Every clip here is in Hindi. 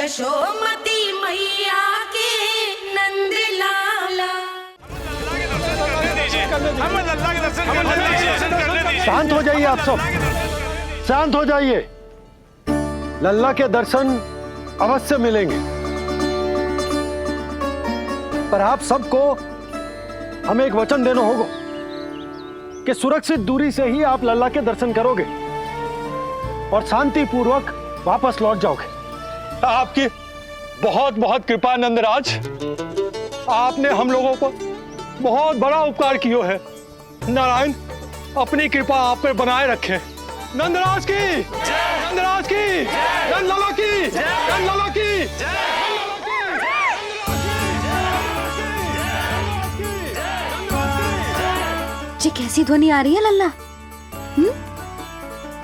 यशोमती मैया के नंद लाला। शांत हो जाइए आप सब, शांत हो जाइए। लल्ला के दर्शन अवश्य मिलेंगे, पर आप सबको हमें एक वचन देना होगा कि सुरक्षित दूरी से ही आप लल्ला के दर्शन करोगे और शांति पूर्वक वापस लौट जाओगे। आपकी बहुत बहुत कृपा नंदराज, आपने हम लोगों को बहुत बड़ा उपकार किया है। नारायण अपनी कृपा आप पे बनाए रखे। नंदराज की, नंदराज की, नंदलाला की, नंदलाला की। ये कैसी ध्वनि आ रही है लल्ला?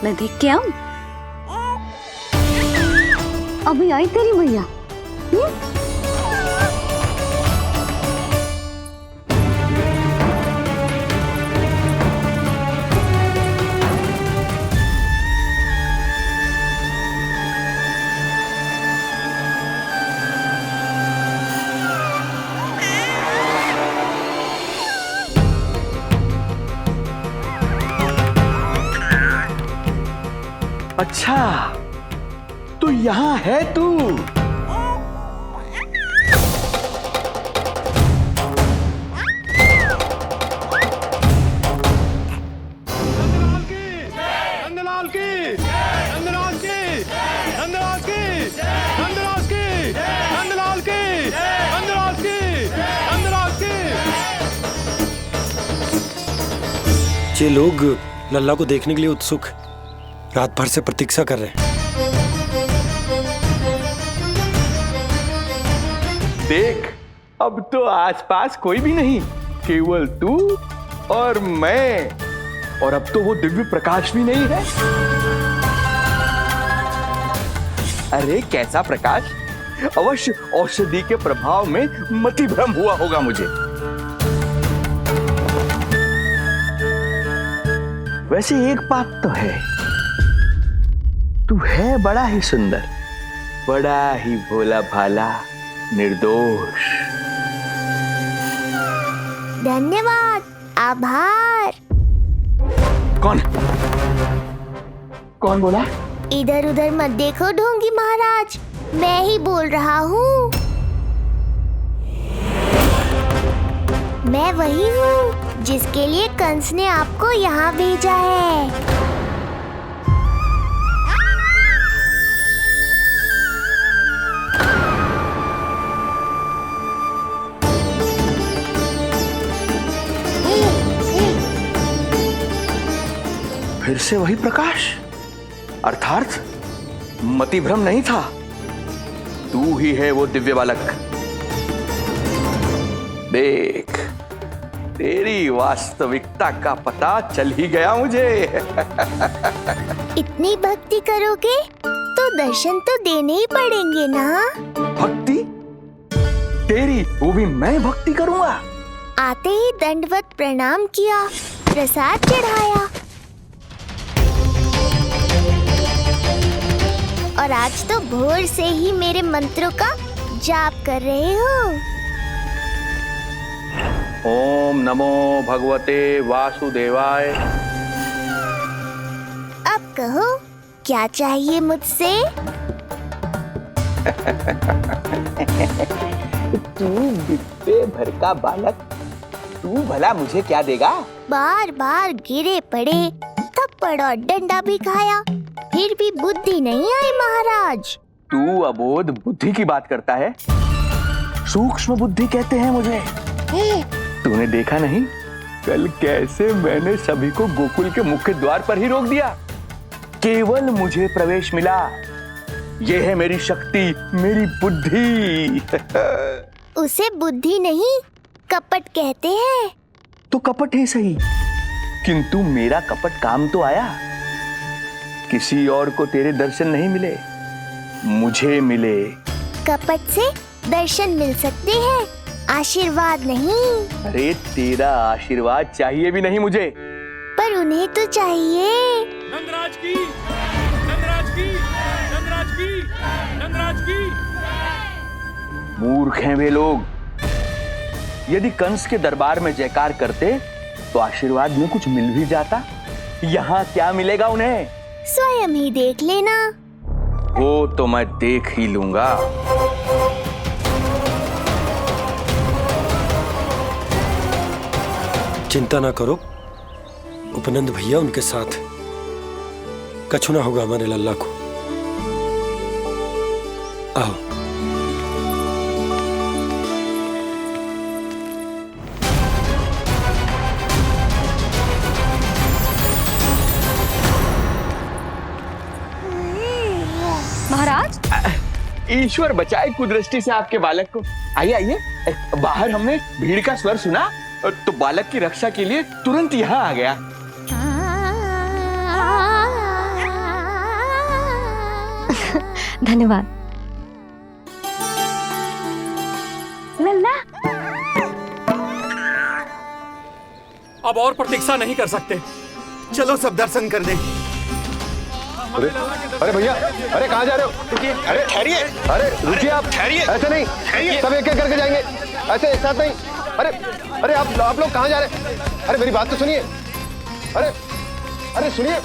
मैं देख के आऊं? अभी आई तेरी मैया। अच्छा, तो यहाँ है तू। नंदलाल की, नंदराज की, नंदराज की, नंदराज की, नंदलाल की, नंदराज की, नंदराज की। ये लोग लल्ला को देखने के लिए उत्सुक रात भर से प्रतीक्षा कर रहे हैं। देख, अब तो आसपास कोई भी नहीं, केवल तू और मैं। और अब तो वो दिव्य प्रकाश भी नहीं है। अरे कैसा प्रकाश! अवश्य औषधि के प्रभाव में मतिभ्रम हुआ होगा मुझे। वैसे एक बात तो है, तू है बड़ा ही सुंदर, बड़ा ही भोला भाला, निर्दोष। धन्यवाद, आभार। कौन बोला? इधर उधर मत देखो ढोंगी महाराज, मैं ही बोल रहा हूँ। मैं वही हूँ जिसके लिए कंस ने आपको यहाँ भेजा है। फिर से वही प्रकाश, अर्थात मतिभ्रम नहीं था। तू ही है वो दिव्य बालक। देख, तेरी वास्तविकता का पता चल ही गया मुझे। इतनी भक्ति करोगे तो दर्शन तो देने ही पड़ेंगे ना। भक्ति? तेरी? वो भी मैं भक्ति करूंगा? आते ही दंडवत प्रणाम किया, प्रसाद चढ़ाया, और आज तो भोर से ही मेरे मंत्रों का जाप कर रहे हो। ओम नमो भगवते वासुदेवाय। अब कहो, क्या चाहिए मुझसे? तू बित्ते भर का बालक, तू भला मुझे क्या देगा? बार बार गिरे पड़े, थप्पड़ और डंडा भी खाया, फिर भी बुद्धि नहीं आई महाराज। तू अबोध बुद्धि की बात करता है? सूक्ष्म बुद्धि कहते हैं मुझे। तूने देखा नहीं कल कैसे मैंने सभी को गोकुल के मुख्य द्वार पर ही रोक दिया? केवल मुझे प्रवेश मिला। यह है मेरी शक्ति, मेरी बुद्धि। उसे बुद्धि नहीं, कपट कहते हैं। तो कपट ही सही, किंतु मेरा कपट काम तो आया। किसी और को तेरे दर्शन नहीं मिले, मुझे मिले। कपट से दर्शन मिल सकते हैं, आशीर्वाद नहीं। अरे तेरा आशीर्वाद चाहिए भी नहीं मुझे। पर उन्हें तो चाहिए। नंदराज की, नंदराज की, नंदराज की, नंदराज की, मूर्ख हैं वे लोग। यदि कंस के दरबार में जयकार करते तो आशीर्वाद में कुछ मिल भी जाता। यहाँ क्या मिलेगा उन्हें? स्वयं ही देख लेना। वो तो मैं देख ही लूंगा। चिंता ना करो, उपनंद भैया उनके साथ कछु ना होगा हमारे लल्ला को। आओ। महाराज, ईश्वर बचाए कुदृष्टि से आपके बालक को। आइए आइए, बाहर हमने भीड़ का स्वर सुना तो बालक की रक्षा के लिए तुरंत यहाँ आ गया। धन्यवाद। लल्ला, अब और प्रतीक्षा नहीं कर सकते, चलो सब दर्शन कर दें। अरे भैया, अरे कहाँ जा रहे हो? अरे ठहरिए, अरे रुकिए आप, ठहरिए। ऐसे नहीं, सब एक एक करके जाएंगे, ऐसे एक साथ नहीं। अरे अरे आप लोग कहाँ जा रहे हैं? अरे मेरी बात तो सुनिए। अरे सुनिए,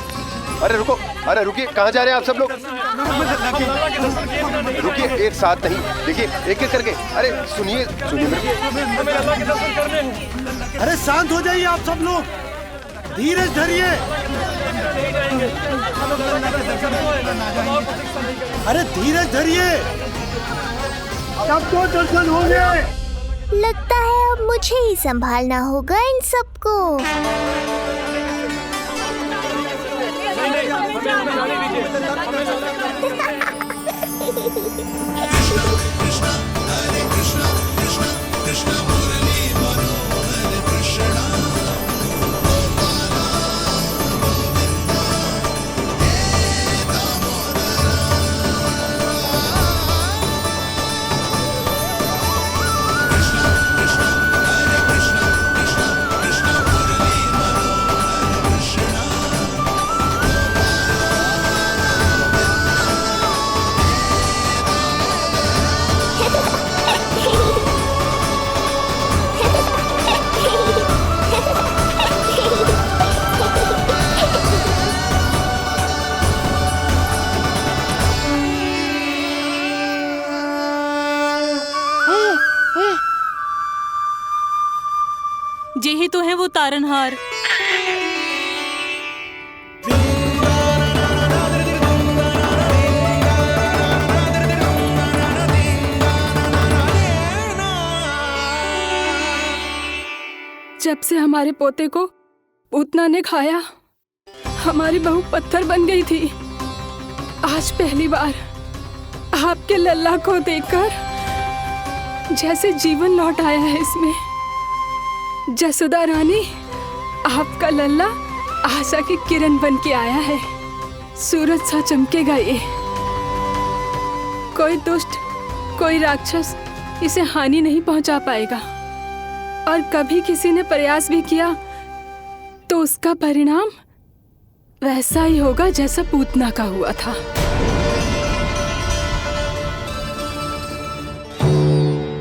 अरे रुको, अरे रुकिए, कहाँ जा रहे हैं आप सब लोग? रुकिए, एक साथ नहीं, देखिए एक एक करके। अरे सुनिए अरे शांत हो जाइए आप सब लोग, धीरज धरिए। अरे धीरज धरिए, सबको दर्शन होंगे। लगता है अब मुझे ही संभालना होगा इन सबको। यही तो है वो तारनहार। जब से हमारे पोते को पूतना ने खाया, हमारी बहू पत्थर बन गई थी। आज पहली बार आपके लल्ला को देखकर जैसे जीवन लौट आया है इसमें। जसोदा रानी, आपका लल्ला आशा की किरण बन के आया है। सूरज सा चमकेगा ये। कोई दुष्ट, कोई राक्षस इसे हानि नहीं पहुंचा पाएगा। और कभी किसी ने प्रयास भी किया तो उसका परिणाम वैसा ही होगा जैसा पूतना का हुआ था।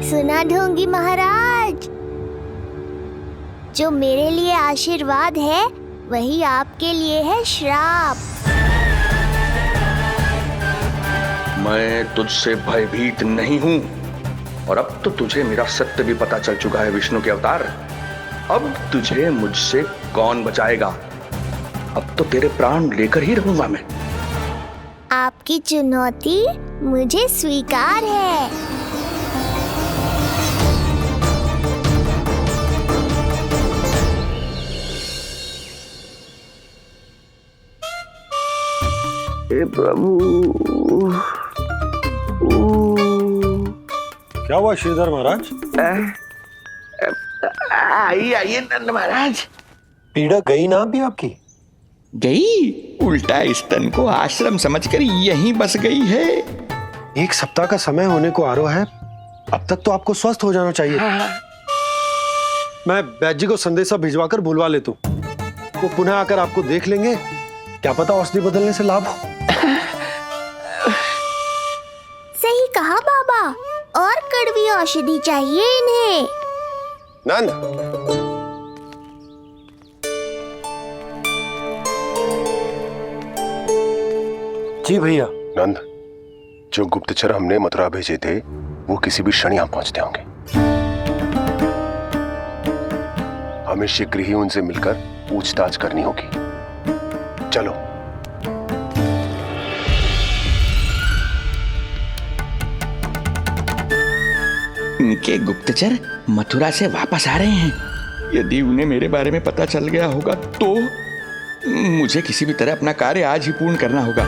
सुना ढोंगी महाराज, जो मेरे लिए आशीर्वाद है वही आपके लिए है श्राप। मैं तुझसे भयभीत नहीं हूं, और अब तो तुझे मेरा सत्य भी पता चल चुका है विष्णु के अवतार। अब तुझे मुझसे कौन बचाएगा? अब तो तेरे प्राण लेकर ही रहूंगा मैं। आपकी चुनौती मुझे स्वीकार है। हे प्रभु। क्या हुआ श्रीधर महाराज? आइए नंद महाराज। पीड़ा गई ना अभी आपकी? गई? उल्टा स्तन को आश्रम समझकर यहीं बस गई है। 1 सप्ताह का समय होने को आ रहा है, अब तक तो आपको स्वस्थ हो जाना चाहिए। मैं वैद्य जी को संदेशा भिजवाकर बुलवा लेता हूँ। वो पुनः आकर आपको देख लेंगे, क्या पता औषधि बदलने से लाभ हो। सही कहा बाबा, और कड़वी औषधि चाहिए इन्हें। नंद, जी भैया। नंद, जो गुप्तचर हमने मथुरा भेजे थे वो किसी भी क्षण यहाँ पहुंचते होंगे। हमें शीघ्र ही उनसे मिलकर पूछताछ करनी होगी। चलो। इनके गुप्तचर मथुरा से वापस आ रहे हैं। यदि उन्हें मेरे बारे में पता चल गया होगा तो मुझे किसी भी तरह अपना कार्य आज ही पूर्ण करना होगा।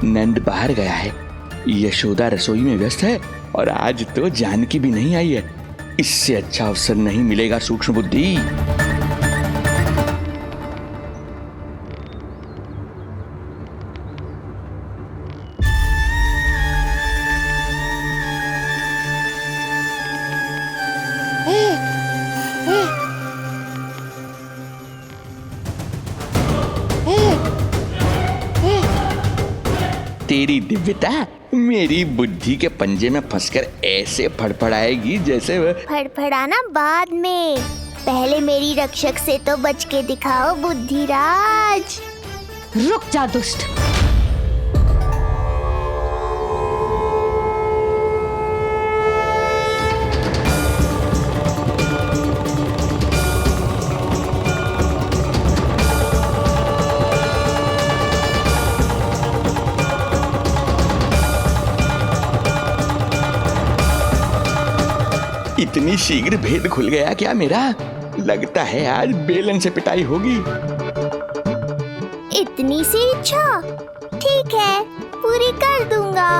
नंद बाहर गया है, यशोदा रसोई में व्यस्त है और आज तो जानकी भी नहीं आई है। इससे अच्छा अवसर नहीं मिलेगा सूक्ष्म बुद्धि। तेरी दिव्यता मेरी बुद्धि के पंजे में फंसकर ऐसे फड़फड़ाएगी जैसे फड़फड़ाना बाद में, पहले मेरी रक्षक से तो बच के दिखाओ बुद्धिराज। रुक जा दुष्ट। इतनी शीघ्र भेद खुल गया क्या मेरा? लगता है आज बेलन से पिटाई होगी। इतनी सी इच्छा? ठीक है, पूरी कर दूंगा।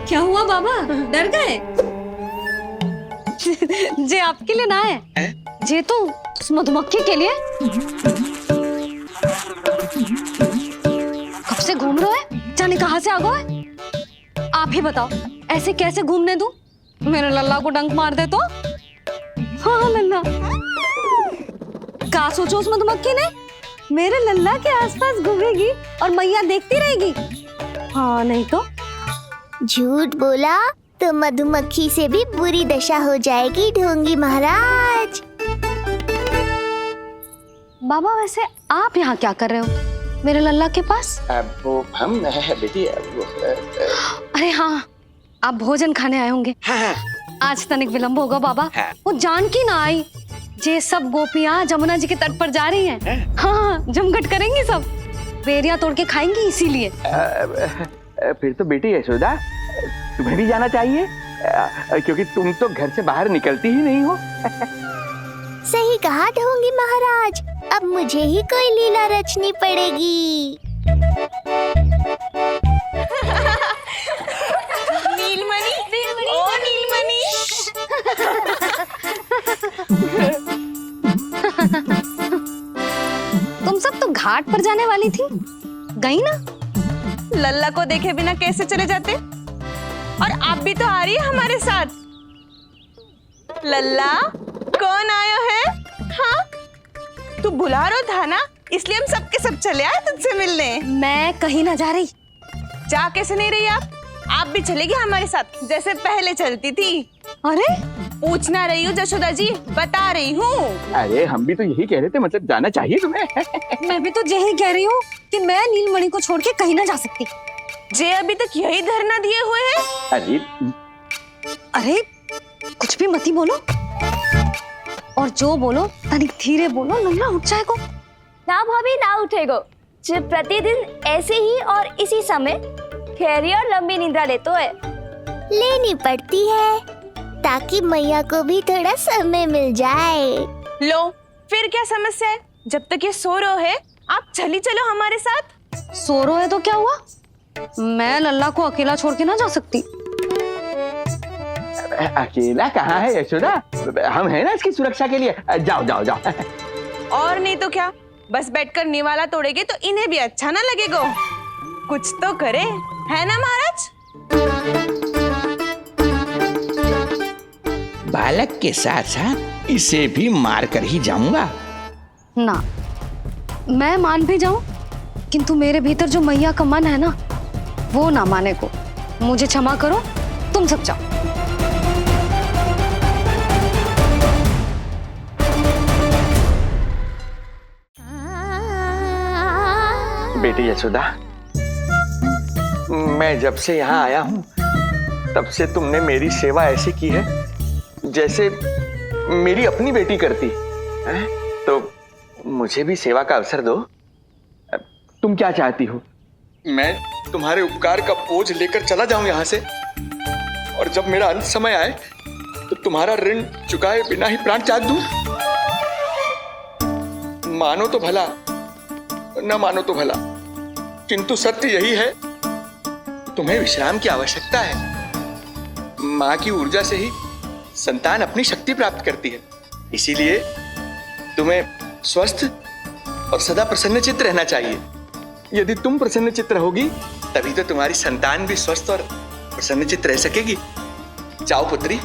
क्या हुआ बाबा, डर गए? जे आपके लिए ना है, जे तो उस मधुमक्खी के लिए। कब से घूम रहे हो? जाने कहाँ से आ गए? आप ही बताओ, ऐसे कैसे घूमने दूं? मेरे लल्ला को डंक मार दे तो? हाँ लल्ला, क्या सोचो उस मधुमक्खी ने? मेरे लल्ला के आसपास घूमेगी और मैया देखती रहेगी। हाँ नहीं तो? झूठ बोला तो मधुमक्खी से भी बुरी दशा हो जाएगी ढोंगी महाराज। बाबा वैसे आप यहाँ क्या कर रहे हो मेरे लल्ला के पास? वो हम बेटी अरे हाँ, आप भोजन खाने आए होंगे। हाँ। आज तनिक विलंब होगा बाबा। हाँ। वो जानकी ना आई, जे सब गोपियाँ जमुना जी के तट पर जा रही हैं। हाँ, जमघट करेंगी सब, बेरिया तोड़ के खाएंगी इसीलिए। फिर तो बेटी यशोदा तुम्हें भी जाना चाहिए, क्योंकि तुम तो घर से बाहर निकलती ही नहीं हो। सही कहा ढोंगी महाराज, अब मुझे ही कोई लीला रचनी पड़ेगी। नीलमणि, ओ नीलमणि। तुम सब तो घाट पर जाने वाली थी, गई ना? लल्ला को देखे बिना कैसे चले जाते? और आप भी तो आ रही है हमारे साथ। लल्ला, कौन आयो है? हाँ, तू बुला रहा था ना, इसलिए हम सबके सब चले आए तुझसे मिलने। मैं कहीं ना जा रही। जा कैसे नहीं रही आप भी चलेगी हमारे साथ, जैसे पहले चलती थी। अरे पूछना रही हूँ जशोदा जी, बता रही हूँ। अरे हम भी तो यही कह रहे थे, मतलब जाना चाहिए तुम्हें। मैं भी तो यही कह रही हूँ कि मैं नीलमणि को छोड़ के कहीं ना जा सकती। जे अभी तक यही धरना दिए हुए हैं। अरे अरे कुछ भी मती बोलो, और जो बोलो तनिक धीरे बोलो, लल्ला उठ जाएगा। ना भाभी ना उठेगो। जो प्रतिदिन ऐसे ही और इसी समय गहरी और लंबी निद्रा लेते है। लेनी पड़ती है ताकि मैया को भी थोड़ा समय मिल जाए। लो फिर क्या समस्या है? जब तक ये सो रहे है आप चली चलो हमारे साथ। सो रहे है तो क्या हुआ? मैं लल्ला को अकेला छोड़ के ना जा सकती। अकेला कहाँ है यशोदा, हम हैं ना इसकी सुरक्षा के लिए। जाओ जाओ जाओ। और नहीं तो क्या, बस बैठकर निवाला तोड़ेगे तो इन्हें भी अच्छा ना लगेगा। कुछ तो करे, है ना महाराज? बालक के साथ साथ इसे भी मार कर ही जाऊंगा। ना, मैं मान भी जाऊं, किंतु मेरे भीतर जो मैया का मन है ना, वो ना माने को। मुझे क्षमा करो, तुम सब जाओ। बेटी यशोदा, मैं जब से यहाँ आया हूँ तब से तुमने मेरी सेवा ऐसी की है जैसे मेरी अपनी बेटी करती है। तो मुझे भी सेवा का अवसर दो। तुम क्या चाहती हो? मैं तुम्हारे उपकार का बोझ लेकर चला जाऊं यहाँ से, और जब मेरा अंत समय आए तो तुम्हारा ऋण चुकाए बिना ही प्राण त्याग दूं? मानो तो भला, न मानो तो भला, किंतु सत्य यही है, तुम्हें विश्राम की आवश्यकता है। माँ की ऊर्जा से ही संतान अपनी शक्ति प्राप्त करती है। इसीलिए तुम्हें स्वस्थ और सदा प्रसन्नचित्त रहना चाहिए। यदि तुम प्रसन्नचित्त रहोगी तभी तो तुम्हारी संतान भी स्वस्थ और प्रसन्नचित्त रह सकेगी। जाओ पुत्री,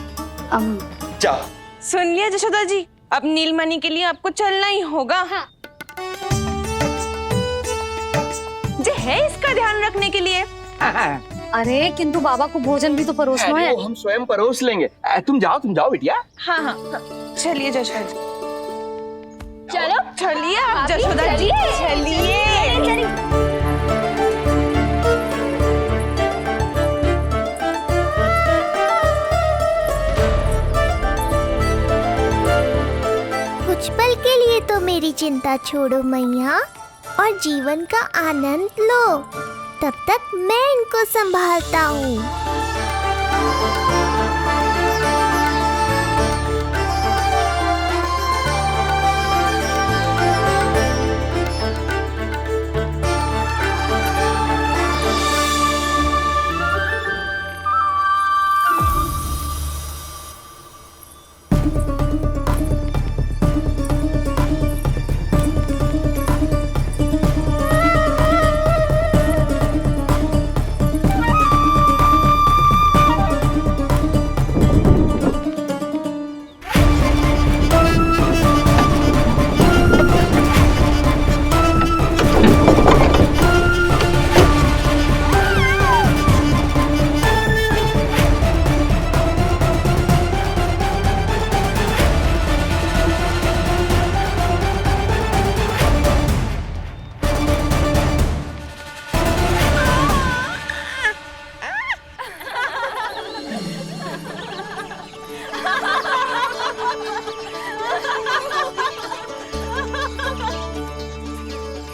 जाओ। सुन लिया जशोदा जी, अब नीलमणि के लिए आपको चलना ही होगा। हाँ। जे है इसका ध्यान रखने के लिए। अरे किंतु बाबा को भोजन भी तो परोसना है। हम स्वयं परोस लेंगे। तुम जाओ बिटिया। हाँ हाँ, चलिए जशोदा जी। चलो चलिए आप जशोदा जी, चलिए। कुछ पल के लिए तो मेरी चिंता छोड़ो मैया, और जीवन का आनंद लो। तब तक मैं इनको संभालता हूँ।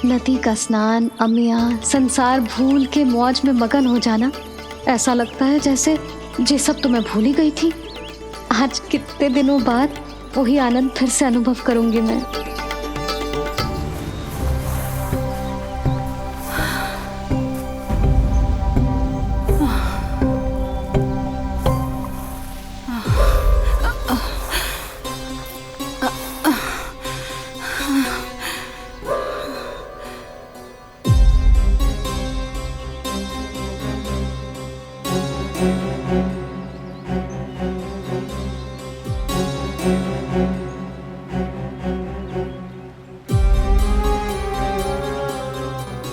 नदी का स्नान, अमिया, संसार भूल के मौज में मगन हो जाना, ऐसा लगता है जैसे ये सब तो मैं भूल ही गई थी। आज कितने दिनों बाद वही आनंद फिर से अनुभव करूंगी मैं।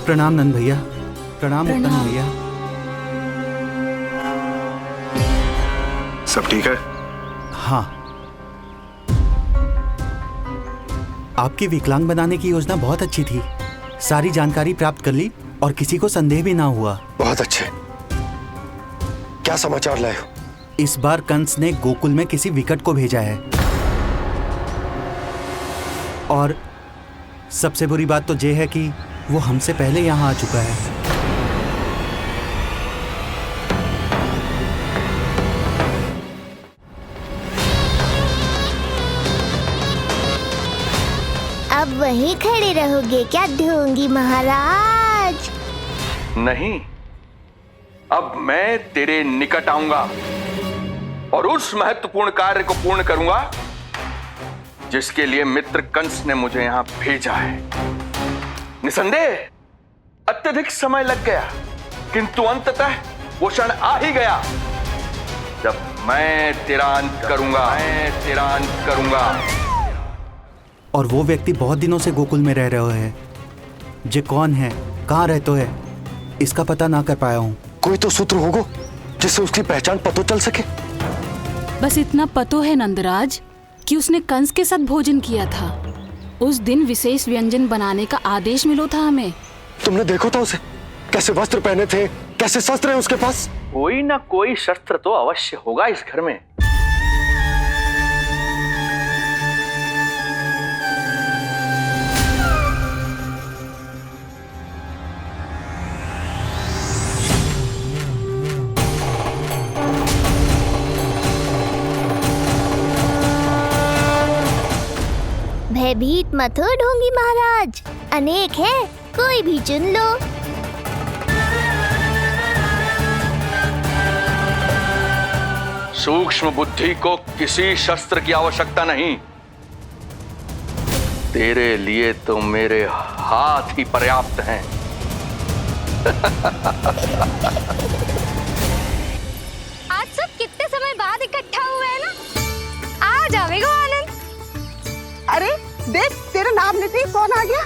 प्रणाम नंद भैया। प्रणाम उत्तम भैया। सब ठीक है? हाँ, आपकी विकलांग बनाने की योजना बहुत अच्छी थी। सारी जानकारी प्राप्त कर ली और किसी को संदेह भी ना हुआ। बहुत अच्छे। क्या समाचार लाए हो? इस बार कंस ने गोकुल में किसी विकट को भेजा है, और सबसे बुरी बात तो ये है कि वो हमसे पहले यहाँ आ चुका है। अब वहीं खड़े रहोगे क्या ढोंगी महाराज? नहीं, अब मैं तेरे निकट आऊंगा और उस महत्वपूर्ण कार्य को पूर्ण करूंगा जिसके लिए मित्र कंस ने मुझे यहां भेजा है। निसंदेह अत्यधिक समय लग गया, किंतु अंततः वो क्षण आ ही गया जब मैं तेरा अंत करूंगा। और वो व्यक्ति बहुत दिनों से गोकुल में रह रहे हैं। जे कौन है, कहाँ रहते है, इसका पता ना कर पाया हूँ। कोई तो सूत्र होगा जिससे उसकी पहचान पता चल सके। बस इतना पतो है नंदराज कि उसने कंस के साथ भोजन किया था। उस दिन विशेष व्यंजन बनाने का आदेश मिलो था हमें। तुमने देखो था उसे, कैसे वस्त्र पहने थे, कैसे शस्त्र है उसके पास। कोई ना कोई शस्त्र तो अवश्य होगा इस घर में। भयभीत मत हो ढोंगी महाराज, अनेक है, कोई भी चुन लो। सूक्ष्म बुद्धि को किसी शस्त्र की आवश्यकता नहीं। तेरे लिए तो मेरे हाथ ही पर्याप्त हैं। आज सब कितने समय बाद इकट्ठा हुए हैं ना। आ जावेगा आनंद। अरे देख, तेरा नाम लेते ही कौन आ गया?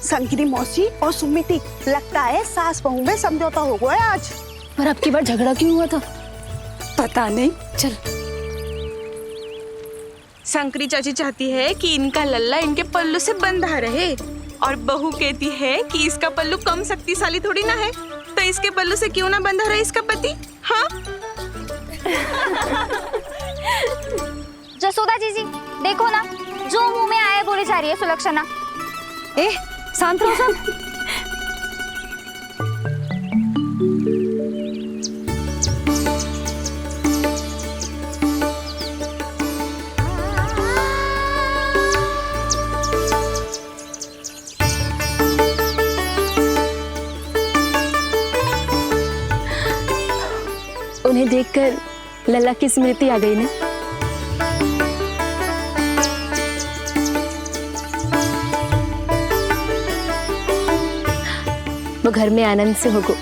संगिनी मौसी और सुमिति, लगता है सास बहू में समझौता हो गया आज। पर अब की बार झगड़ा क्यों हुआ था? पता नहीं। चल। शंकरी चाची चाहती है कि इनका लल्ला इनके पल्लू से बंधा रहे, और बहू कहती है कि इसका पल्लू कम शक्तिशाली थोड़ी ना है, तो इसके पल्लू से क्यों ना बंधा रहे इसका पति। हाँ जसोदा जीजी, देखो ना, जो मुंह में आए बोली जा रही है सुलक्षणा। ए, शांत रहो सब। उन्हें देखकर लल्ला की स्मृति आ गई ना। वो घर में आनंद से होगो।